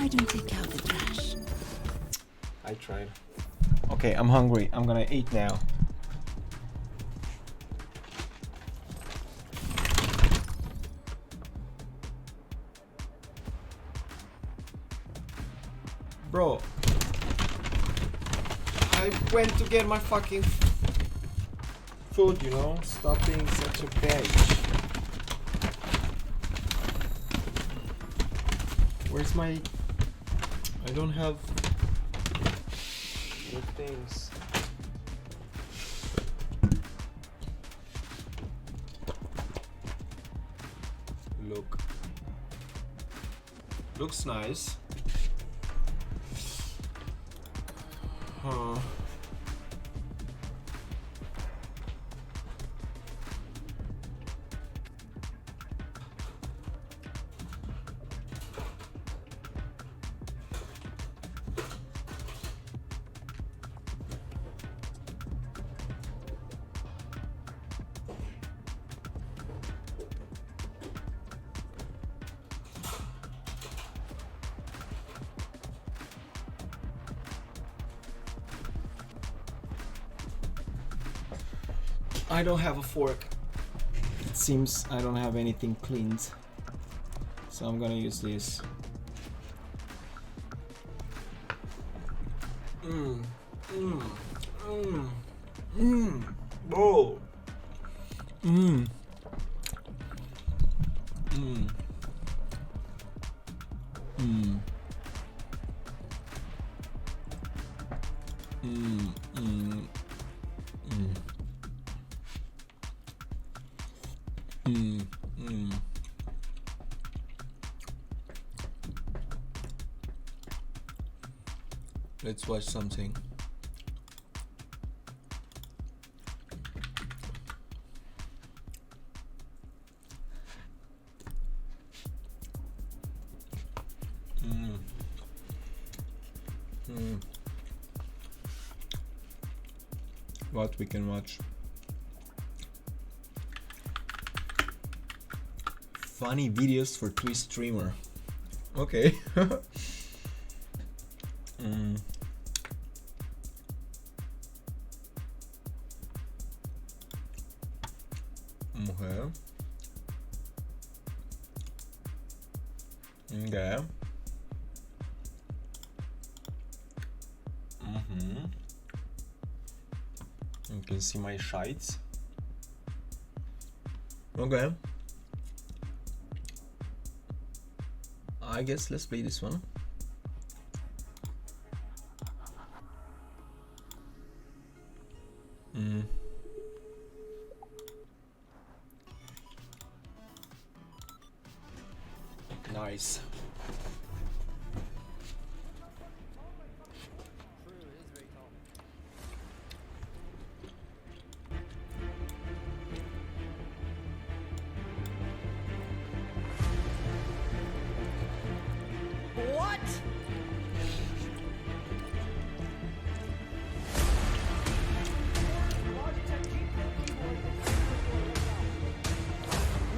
I don't take out the trash. I tried. Okay, I'm hungry. I'm gonna eat now. Bro, I went to get my fucking food, you know? Stop being such a bitch. Where's my... I don't have the things. Look. Looks nice. Huh. I don't have a fork. It seems I don't have anything cleaned. So I'm gonna use this. Oh. Let's watch something. What we can watch? Funny videos for Twitch streamer. Okay. Okay. Okay. You can see my shites. Okay. I guess let's play this one. Nice. What?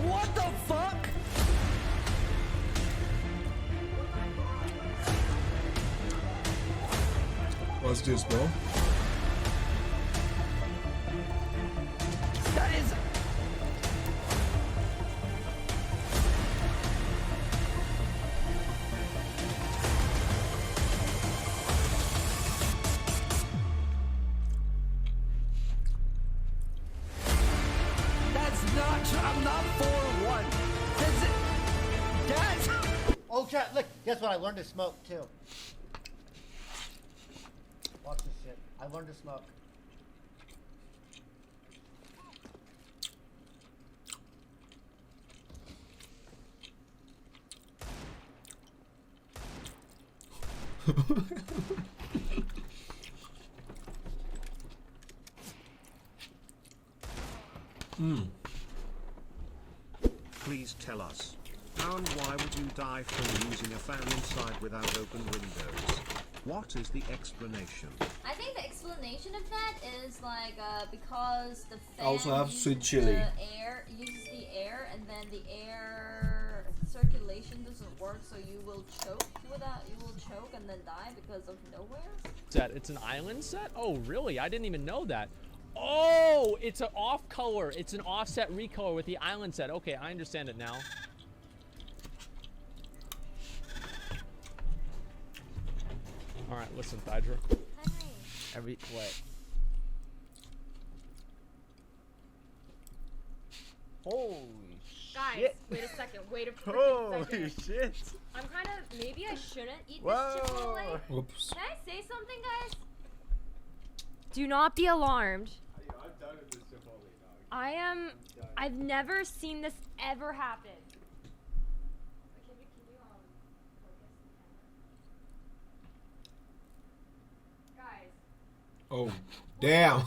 What the fuck? What's this, bro? That is... That's not... I'm not 4-1. That's... Oh, chat, look, guess what? I learned to smoke, too. Watch this shit. I learned to smoke. Please tell us, how and why would you die from using a fan inside without open windows? What is the explanation? I think the explanation of that is like because the fan Also have uses sweet chili. uses the air, and then the air. So circulation doesn't work, so you will choke and then die because of nowhere? It's an island set? Oh, really? I didn't even know that. Oh, it's an off color. It's an offset recolor with the island set. Okay, I understand it now. All right, listen, Thydra. What? Holy Guys, shit. wait a second. Wait a Holy second. shit. I'm kind of. Maybe I shouldn't eat Whoa. this Chipotle. Oops. Can I say something, guys? Do not be alarmed. I'm done with this Chipotle, dog. I am. I've never seen this ever happen. Guys. Oh, damn.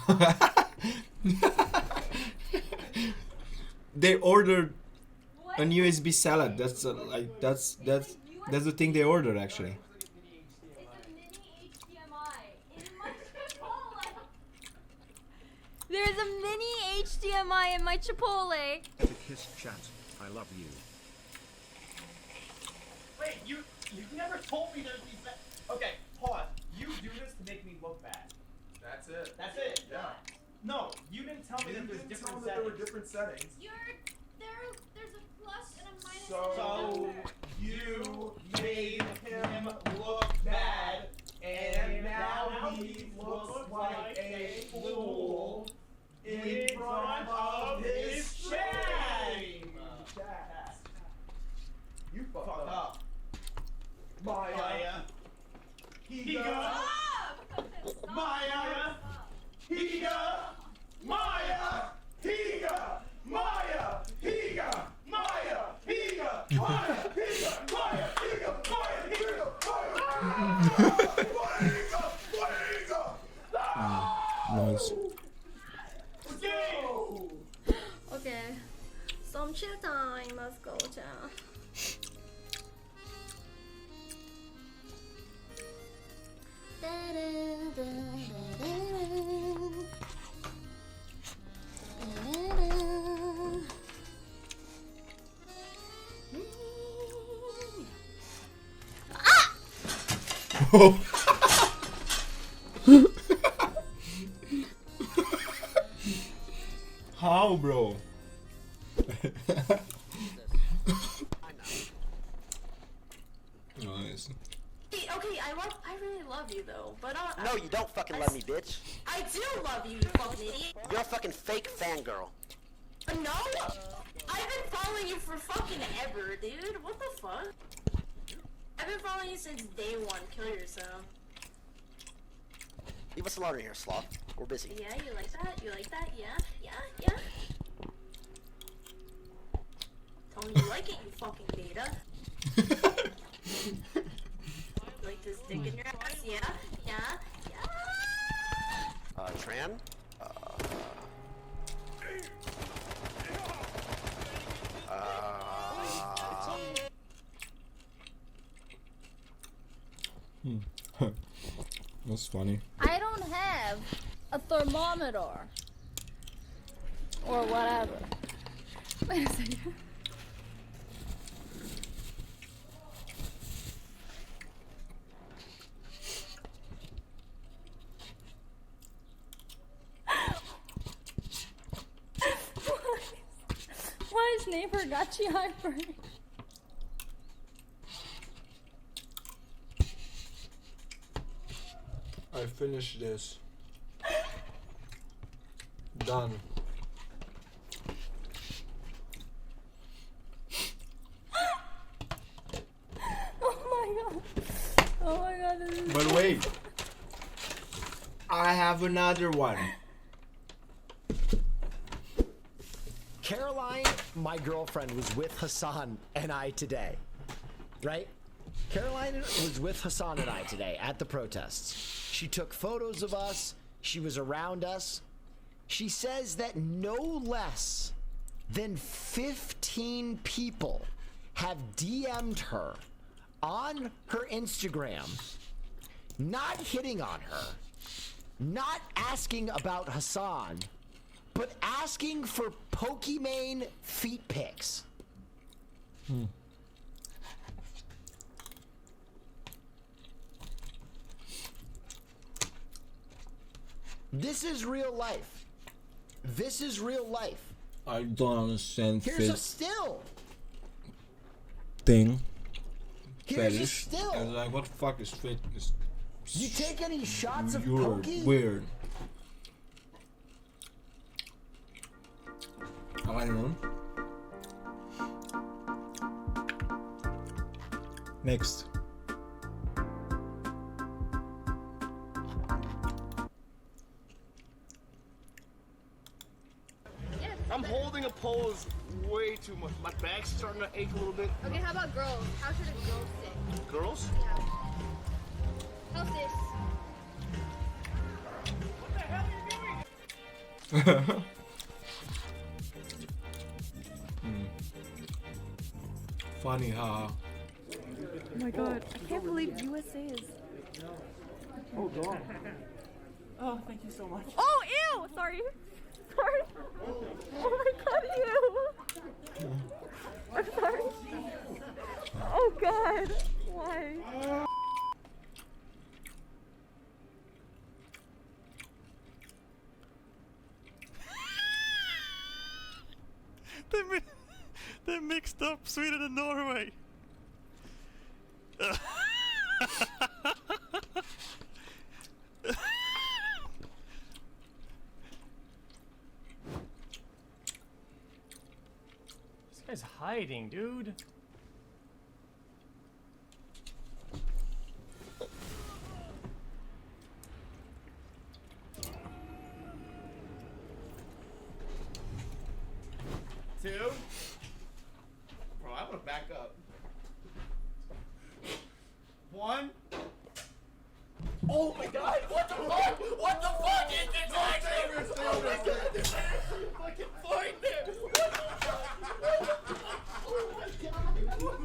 They ordered an USB salad. That's like that's the thing they ordered actually. It's a mini HDMI in my Chipotle. There's a mini HDMI in my Chipotle. To kiss chat, I love you. Wait, you never told me there'd be okay, pause. You do this to make me look bad. That's it. That's it. Yeah. No, you didn't tell me that there's different settings. There were different settings. There's a plus and a minus. So you made him look bad, and now he looks like a fool in front of his shame. You fucked up. Maya. Higa. Maya. Higa. Maya. Higa. Maya. Higa. Maya. Higa. Maya. Higa. Maya. Higa. Maya. Higa. Nice. Okay. Some chill time. Let's go, child. How, bro? Nice. Okay, I really love you though, but No, you don't fucking love me, bitch. I do love you, you fucking idiot. You're a fucking fake fangirl. No, I've been following you for fucking ever, dude. What the fuck? I've been following you since day one. Kill yourself. Leave us alone in here, sloth. We're busy. Yeah, you like that? You like that? Yeah, yeah, yeah. Tell me you like it, you fucking beta. Like this dick in your ass? Yeah, yeah, yeah. Tran? That's funny. I don't have a thermometer. Or whatever. Wait a second. Why is neighbor Gachi hyper? I finished this. Done. Oh my god. Oh my god. This is But wait. I have another one. Caroline, my girlfriend, was with Hassan and I today, right? Caroline was with Hassan and I today at the protests. She took photos of us. She was around us. She says that no less than 15 people have DM'd her on her Instagram, not hitting on her, not asking about Hassan, but asking for Pokimane feet pics. This is real life. This is real life. I don't understand Here's a fit still. thing. Here's a Fetish. still. I was like, what the fuck is fit? You take any shots of You're pokey? weird. I don't know. Next. I'm holding a pose way too much. My back's starting to ache a little bit. Okay, how about girls? How should a girl sit? Girls? Yeah. How's this? What the hell are you doing? Funny, haha. Oh my god, I can't believe USA is. Oh, God. Oh, thank you so much. Oh, ew! Sorry. Sorry. Oh my god, ew. I'm sorry. Oh god. Why? They mixed up Sweden and Norway. This guy's hiding, dude. Two. Bro, I'm gonna back up. One. Oh my god! What the fuck? What the fuck is this actually? Oh my god! There's actually a fucking fight there! What the fuck? Oh my god! Oh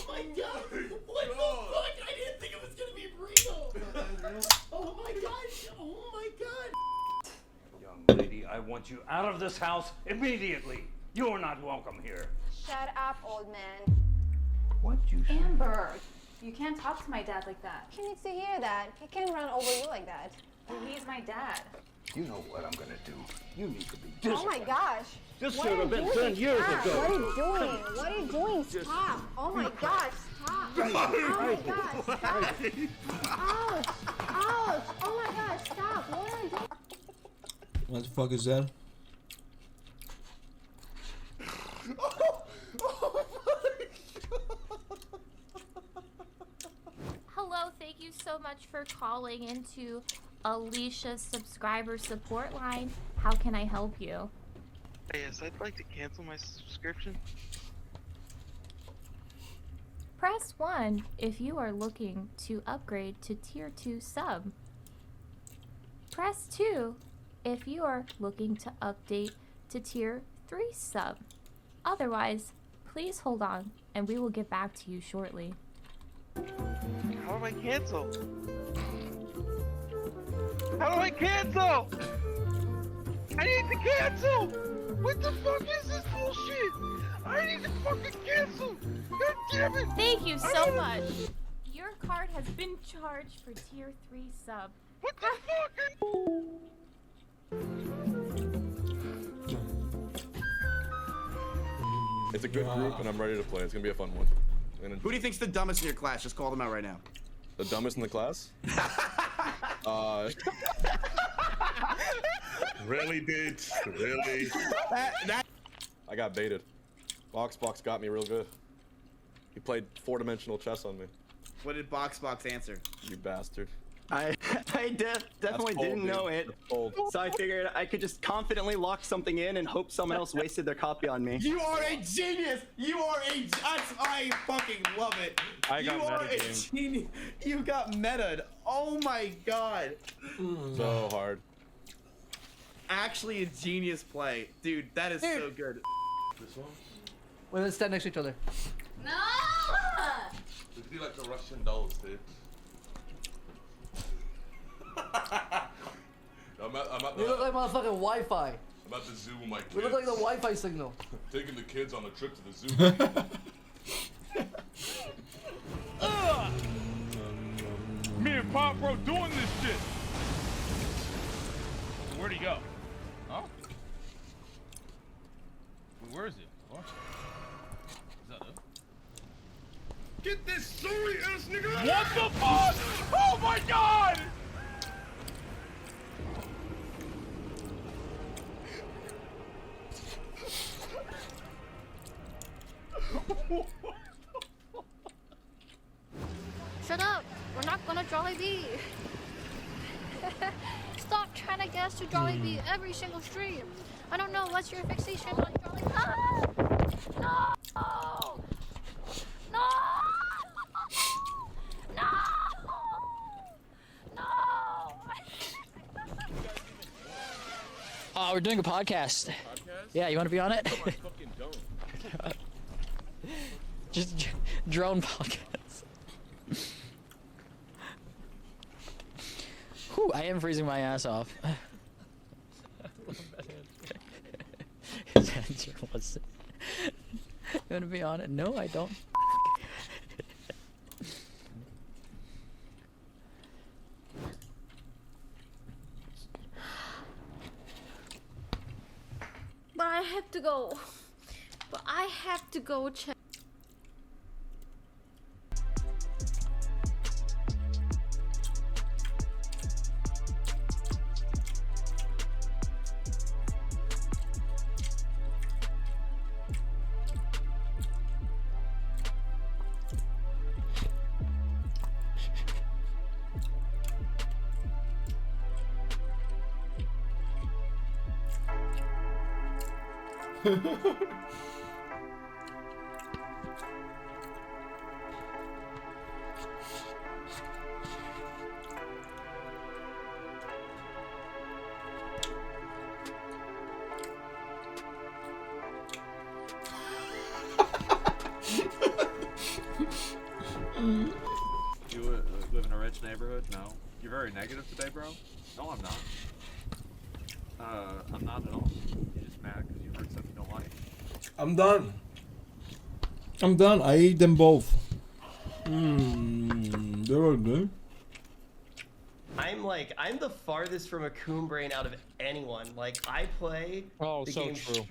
my god! What the fuck? I didn't think it was gonna be real! Oh my god! Oh my god! Young lady, I want you out of this house immediately. You're not welcome here. Shut up, old man. What you say? Amber, you can't talk to my dad like that. He needs to hear that. He can't run over you like that. He's my dad. You know what I'm gonna do. You need to be Oh my disciplined. gosh. This What should are have you been doing? 10 years Stop. ago. What are you doing? What are you doing? Stop. Oh my gosh. Stop. Oh my gosh. Stop. Ouch. Ouch. Oh my gosh. Stop. What are you doing? What the fuck is that? Hello, thank you so much for calling into Alicia's subscriber support line. How can I help you? Yes, I'd like to cancel my subscription. Press 1 if you are looking to upgrade to Tier 2 sub. Press 2 if you are looking to update to Tier 3 sub. Otherwise, please hold on and we will get back to you shortly. How do I cancel? How do I cancel? I need to cancel! What the fuck is this bullshit? I need to fucking cancel! God damn it! Thank you so much. Your card has been charged for Tier 3 sub. What the fuck? It's a good group, and I'm ready to play. It's gonna be a fun one. Who do you think's the dumbest in your class? Just call them out right now. The dumbest in the class? Really, dude? Really? I got baited. Box got me real good. He played 4-dimensional chess on me. What did Box answer? You bastard. I definitely cold, didn't dude. know it, That's cold. so I figured I could just confidently lock something in and hope someone else wasted their copy on me. You are a genius! You are a... I fucking love it! I got you are a metagamed. genius. You got meta'd. Oh my god. So hard. Actually a genius play. Dude, that is so good. This one? Well, let's stand next to each other. No! It'd be like the Russian dolls, dude. I'm at We look like motherfucking Wi-Fi. I'm at the zoo with my kids. We look like the Wi-Fi signal. Taking the kids on a trip to the zoo. Me and Pop Bro doing this shit. Where'd he go? Huh? Where is it? What? Is that it? Get this sorry ass nigga! What the fuck? Oh my god! Shut up! We're not gonna Jollibee! Stop trying to get us to Jollibee every single stream! I don't know, what's your fixation on Jollibee? Ah! No! No! No! No! We're doing a podcast. Yeah, you want to be on it? No, I fucking don't. Just drone podcast. Whew, I am freezing my ass off. His answer was, you want to be on it? No, I don't. But I have to go. But I have to go check. You live in a rich neighborhood? No. You're very negative today, bro? No, I'm not. I'm not at all. You're just mad because you heard something you don't like. I'm done. I'm done. I ate them both. They were good. I'm the farthest from a coon brain out of anyone. Like, I play. Oh, the so game true.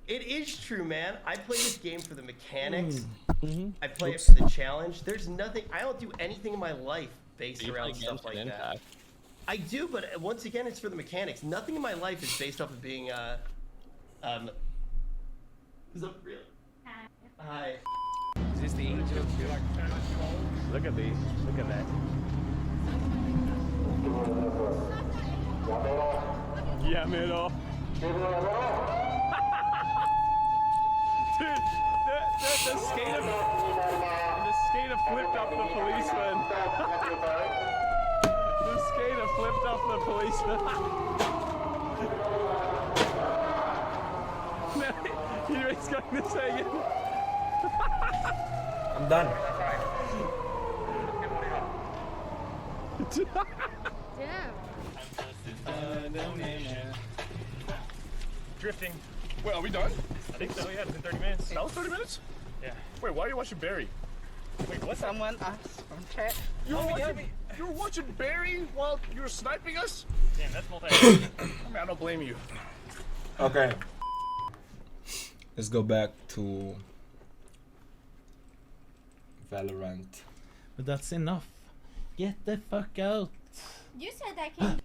It is true, man. I play this game for the mechanics. Mm-hmm. I play it for the challenge. There's nothing. I don't do anything in my life based around stuff like that. I do, but once again, it's for the mechanics. Nothing in my life is based off of being Is that real? Hi. Is this the angel? Look at these. Look at that. Llámelo. Dude, the skater flipped off the policeman. The skater flipped off the policeman. You know what he's going to say again? I'm done. Drifting. Wait, are we done? I think so, yeah. It's been 30 minutes. That was 30 minutes? Yeah. Wait, why are you watching Barry? Wait, what's that? Someone asked from chat. You were watching Barry while you were sniping us? Damn, that's multi. I mean, I don't blame you. Okay. Let's go back to Valorant. But that's enough. Get the fuck out. You said that, King.